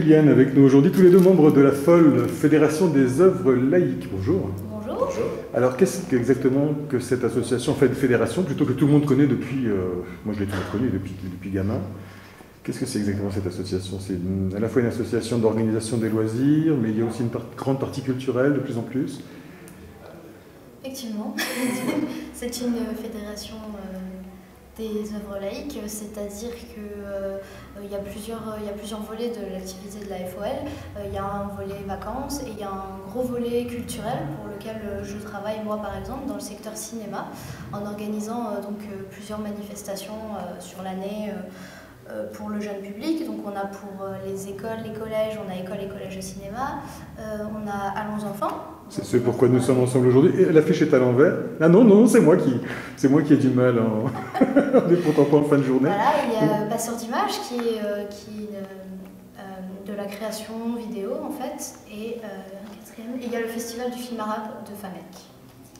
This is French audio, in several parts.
Juliane avec nous aujourd'hui, tous les deux membres de la FOL, Fédération des œuvres laïques. Bonjour. Bonjour. Bonjour. Alors qu'est-ce exactement que cette association, en fait fédération, plutôt que tout le monde connaît depuis, moi je l'ai toujours connue depuis gamin. Qu'est-ce que c'est exactement cette association? C'est à la fois une association d'organisation des loisirs, mais il y a aussi une grande partie culturelle de plus en plus. Effectivement, c'est une fédération des œuvres laïques, c'est-à-dire qu'il y a plusieurs volets de l'activité de la FOL. Il y a un volet vacances et il y a un gros volet culturel pour lequel je travaille moi par exemple dans le secteur cinéma en organisant plusieurs manifestations sur l'année pour le jeune public. Donc on a pour les écoles, les collèges, on a école et collège de cinéma, on a Allons enfants. C'est ce pourquoi nous sommes ensemble aujourd'hui. Et l'affiche est à l'envers. Ah non, c'est moi qui ai du mal on est pourtant pas en fin de journée. Voilà, il y a Passeur d'images qui est de la création vidéo en fait. Et il y a le festival du film arabe de Famec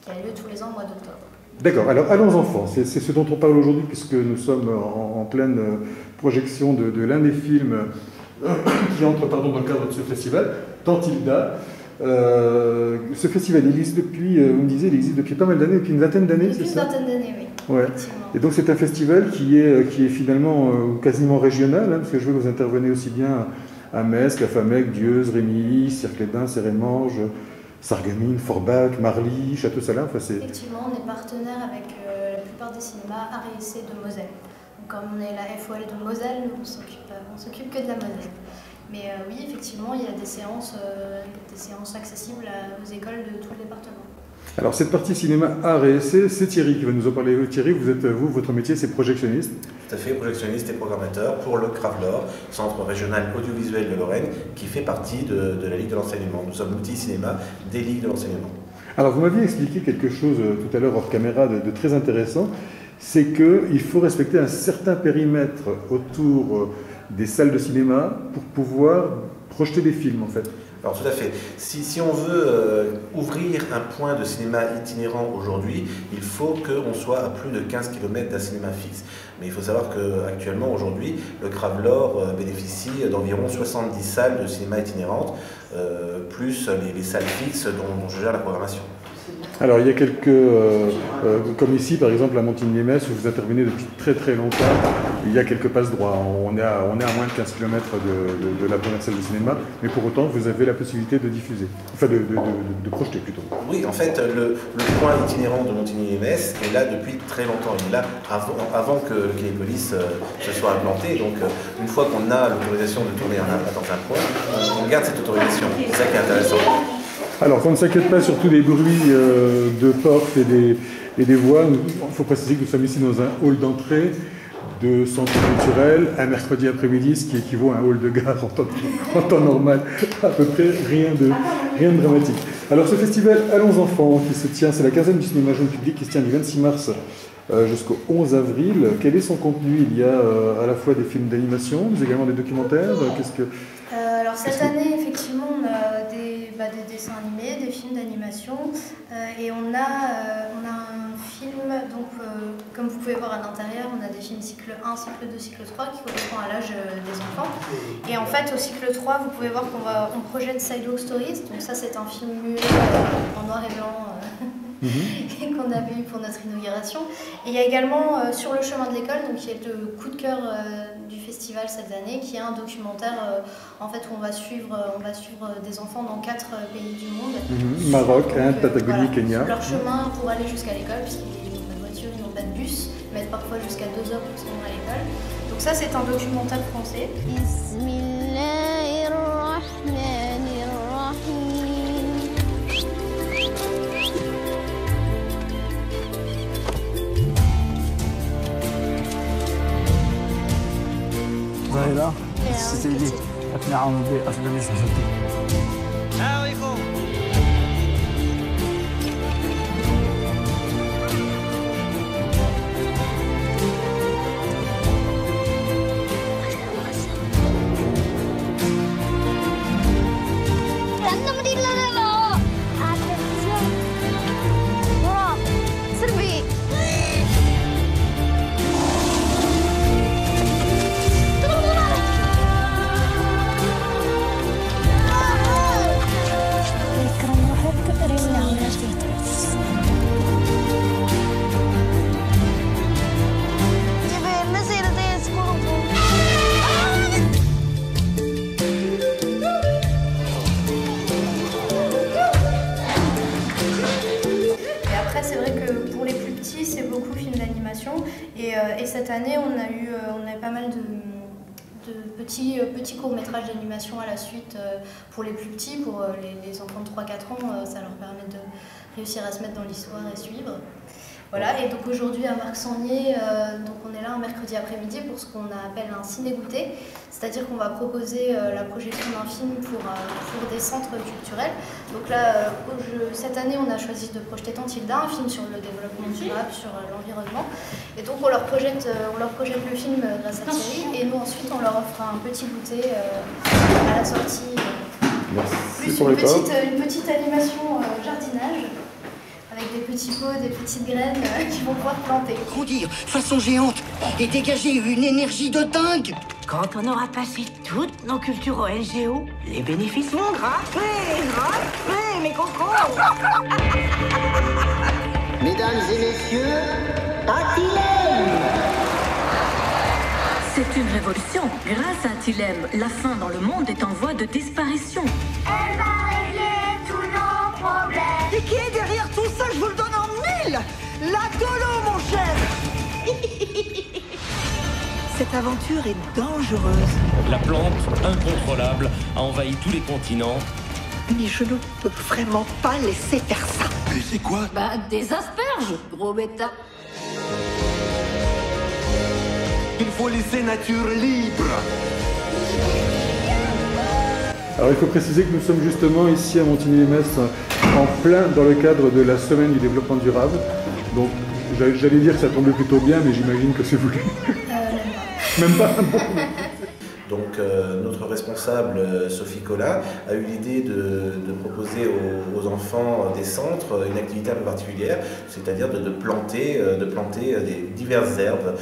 qui a lieu tous les ans au mois d'octobre. D'accord, alors allons enfants, c'est ce dont on parle aujourd'hui puisque nous sommes en pleine projection de l'un des films qui entre dans le cadre de ce festival, Tantilda. Ce festival, il existe depuis, vous me disiez, il existe depuis pas mal d'années, depuis une vingtaine d'années, c'est ça? Depuis une vingtaine d'années, oui. Ouais. Et donc c'est un festival qui est finalement quasiment régional, hein, parce que je vois que vous intervenez aussi bien à Metz, qu'à Famec, Dieuze, Rémilly, Cirque-les-Bains, Sérémange, Sarreguemines, Forbach, Marly, Château-Salins. Enfin, effectivement, on est partenaire avec la plupart des cinémas Art et Essai de Moselle. Donc, comme on est la FOL de Moselle, nous, on s'occupe que de la Moselle. Mais oui, effectivement, il y a des séances accessibles aux écoles de tout le département. Alors, cette partie cinéma, art et essai, c'est Thierry qui va nous en parler. Thierry, votre métier, c'est projectionniste. Tout à fait, projectionniste et programmateur pour le CRAVLOR, Centre régional audiovisuel de Lorraine, qui fait partie de la Ligue de l'enseignement. Nous sommes multi-cinéma des Ligues de l'enseignement. Alors, vous m'aviez expliqué quelque chose tout à l'heure hors caméra de très intéressant, c'est qu'il faut respecter un certain périmètre autour des salles de cinéma pour pouvoir projeter des films, en fait. Alors tout à fait. Si on veut ouvrir un point de cinéma itinérant aujourd'hui, il faut qu'on soit à plus de 15 km d'un cinéma fixe. Mais il faut savoir qu'actuellement, aujourd'hui, le CRAVLOR bénéficie d'environ 70 salles de cinéma itinérantes, plus les salles fixes dont je gère la programmation. Alors il y a quelques, comme ici par exemple à Montigny-lès où vous intervenez depuis très très longtemps, il y a quelques passes droits. On est à moins de 15 km de la première salle de cinéma, mais pour autant vous avez la possibilité de diffuser, enfin de projeter plutôt. Oui, en fait le point itinérant de Montigny-lès est là depuis très longtemps. Il est là avant que le Kinépolis se soit implanté. Donc une fois qu'on a l'autorisation de tourner dans un point, on garde cette autorisation. C'est ça qui est intéressant. Alors, qu'on ne s'inquiète pas surtout des bruits de portes et des voix, il faut préciser que nous sommes ici dans un hall d'entrée de centre culturel, un mercredi après-midi, ce qui équivaut à un hall de gare en temps normal, à peu près rien de dramatique. Alors, ce festival Allons enfants, qui se tient, c'est la 15e du cinéma jeune public, qui se tient du 26 mars jusqu'au 11 avril. Quel est son contenu? Il y a à la fois des films d'animation, mais également des documentaires. Alors cette année, effectivement, on a des dessins animés, des films d'animation, et on a un film, donc comme vous pouvez voir à l'intérieur, on a des films cycle 1, cycle 2, cycle 3 qui correspondent à l'âge des enfants. Et en fait, au cycle 3, vous pouvez voir qu'on projette Sidewalk Stories, donc ça c'est un film muet en noir et blanc. Qu'on avait eu pour notre inauguration. Et il y a également Sur le chemin de l'école, donc qui est le coup de cœur du festival cette année, qui est un documentaire en fait où on va suivre des enfants dans 4 pays du monde. Maroc, Inde, Patagonie, Kenya. Leur chemin pour aller jusqu'à l'école, puisqu'ils n'ont pas de voiture, ils n'ont pas de bus, ils mettent parfois jusqu'à 2 heures pour se rendre à l'école. Donc ça c'est un documentaire français. ظاهرة الستيدي أتنعم بأفضل صفتي. d'animation. Et cette année, on a eu pas mal de petits courts-métrages d'animation à la suite pour les plus petits, pour les enfants de 3-4 ans, ça leur permet de réussir à se mettre dans l'histoire et suivre. Voilà, et donc aujourd'hui à Marc-Sangnier, donc on est là un mercredi après-midi pour ce qu'on appelle un ciné-goûter, c'est-à-dire qu'on va proposer la projection d'un film pour des centres culturels. Donc là, cette année, on a choisi de projeter Tantilda, un film sur le développement durable, sur l'environnement. Et donc on leur projette le film grâce à Thierry, et nous ensuite on leur offre un petit goûter à la sortie, plus une petite animation jardinage, avec des petits pots, des petites graines qui vont pouvoir planter. Grandir, façon géante, et dégager une énergie de dingue. Quand on aura passé toutes nos cultures au LGO, les bénéfices vont grimper, mes cocos. Mesdames et messieurs, Atilem. C'est une révolution. Grâce à Atilem, la faim dans le monde est en voie de disparition. Elle va régler tous nos problèmes. Et qui est derrière tout ça? Je vous le donne en mille. La Dolo, mon cher. Cette aventure est dangereuse. La plante, incontrôlable, a envahi tous les continents. Mais je ne peux vraiment pas laisser faire ça. Mais c'est quoi? Des asperges, gros bêta. Il faut laisser nature libre. Alors il faut préciser que nous sommes justement ici à Montigny-lès en plein dans le cadre de la semaine du développement durable. Donc j'allais dire que ça tombait plutôt bien, mais j'imagine que c'est voulu. Même pas. Donc notre responsable Sophie Collin a eu l'idée de proposer aux enfants des centres une activité un peu particulière, c'est-à-dire de planter des diverses herbes,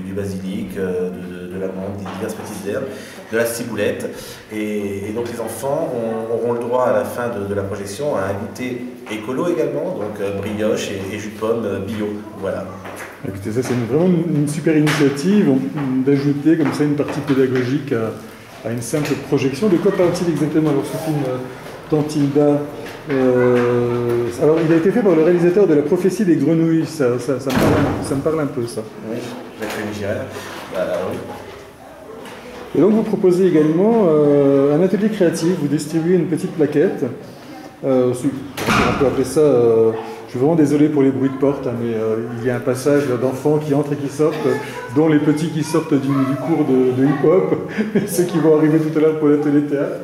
du basilic, de la menthe, des diverses petites herbes, de la ciboulette. Et donc les enfants auront le droit à la fin de la projection à un goûter écolo également, donc brioche et jus de pomme bio. Voilà. Écoutez, ça c'est vraiment une super initiative d'ajouter comme ça une partie pédagogique à une simple projection. De quoi parle-t-il exactement alors ce film Tantilda? Alors il a été fait par le réalisateur de La prophétie des grenouilles, ça me parle un peu ça. Oui, Jacques Girard. Voilà, oui. Et donc vous proposez également un atelier créatif, vous distribuez une petite plaquette. On peut appeler ça... je suis vraiment désolé pour les bruits de porte, mais il y a un passage d'enfants qui entrent et qui sortent, dont les petits qui sortent du cours de hip-hop, et ceux qui vont arriver tout à l'heure pour l'atelier théâtre.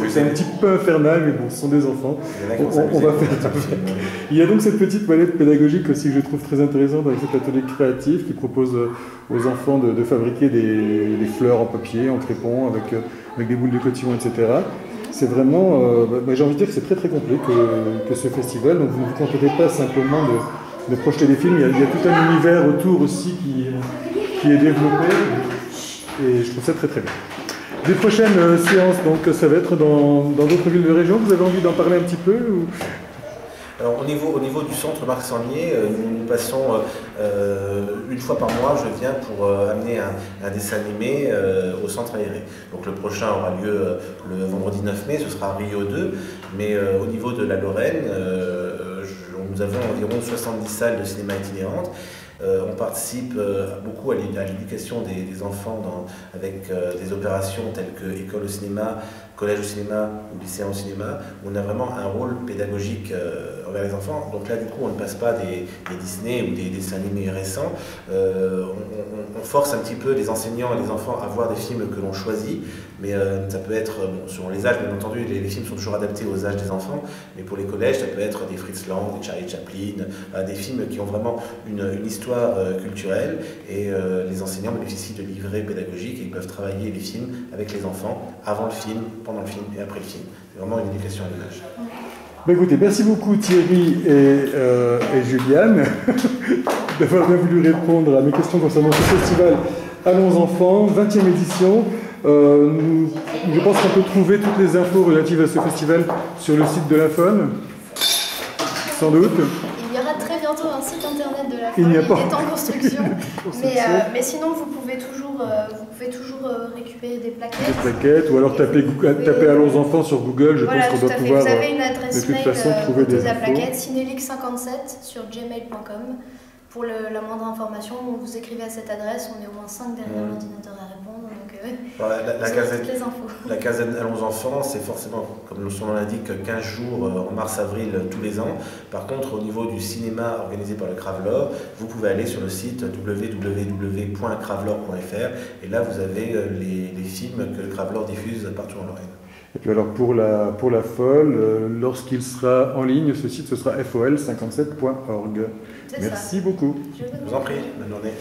C'est un petit peu infernal, mais bon, ce sont des enfants. On va faire. Il y a donc cette petite palette pédagogique aussi que je trouve très intéressante avec cet atelier créatif qui propose aux enfants de fabriquer des fleurs en papier, en crépon, avec des boules de cotillon, etc. C'est vraiment, j'ai envie de dire que c'est très très complet que ce festival. Donc vous ne vous contentez pas simplement de projeter des films, il y a tout un univers autour aussi qui est développé et je trouve ça très très bien. Les prochaines séances, donc ça va être dans d'autres villes de région. Vous avez envie d'en parler un petit peu ou... Alors au niveau du centre Marc-Sangnier, nous passons une fois par mois, je viens pour amener un dessin animé au centre aéré. Donc le prochain aura lieu le vendredi 9 mai, ce sera Rio 2, mais au niveau de la Lorraine, nous avons environ 70 salles de cinéma itinérantes. On participe beaucoup à l'éducation des enfants avec des opérations telles que école au cinéma, collège au cinéma ou lycéen au cinéma. On a vraiment un rôle pédagogique envers les enfants. Donc là, du coup, on ne passe pas des Disney ou des dessins animés récents. On force un petit peu les enseignants et les enfants à voir des films que l'on choisit. Mais ça peut être, selon les âges, bien entendu, les films sont toujours adaptés aux âges des enfants. Mais pour les collèges, ça peut être des Fritz Lang, des Charlie Chaplin, des films qui ont vraiment une histoire culturelle. Et les enseignants bénéficient de livrets pédagogiques et ils peuvent travailler les films avec les enfants avant le film, pendant le film et après le film. C'est vraiment une éducation à l'image. Écoutez, merci beaucoup Thierry et Juliane d'avoir bien voulu répondre à mes questions concernant ce festival Allons Enfants, 20e édition. Je pense qu'on peut trouver toutes les infos relatives à ce festival sur le site de la FON, sans doute. Il y aura très bientôt un site internet de la FON, il est en construction. Mais sinon, vous pouvez toujours récupérer des plaquettes. Des plaquettes, ou alors taper Allons Enfants sur Google, je pense qu'on doit pouvoir vous avez une adresse de toute façon trouver des de la infos. plaquette, cinélix57 sur gmail.com. pour la moindre information, vous écrivez à cette adresse, on est au moins 5 derrière l'ordinateur à répondre. Donc, toutes les infos. La caserne Allons Enfants, c'est forcément, comme son nom l'indique, 15 jours en mars-avril tous les ans. Par contre, au niveau du cinéma organisé par le Cravelor, vous pouvez aller sur le site www.cravelor.fr et là, vous avez les films que le Cravelor diffuse partout en Lorraine. Et puis alors pour la folle, lorsqu'il sera en ligne, ce site ce sera fol57.org. Merci beaucoup. Je vous en prie, bonne journée.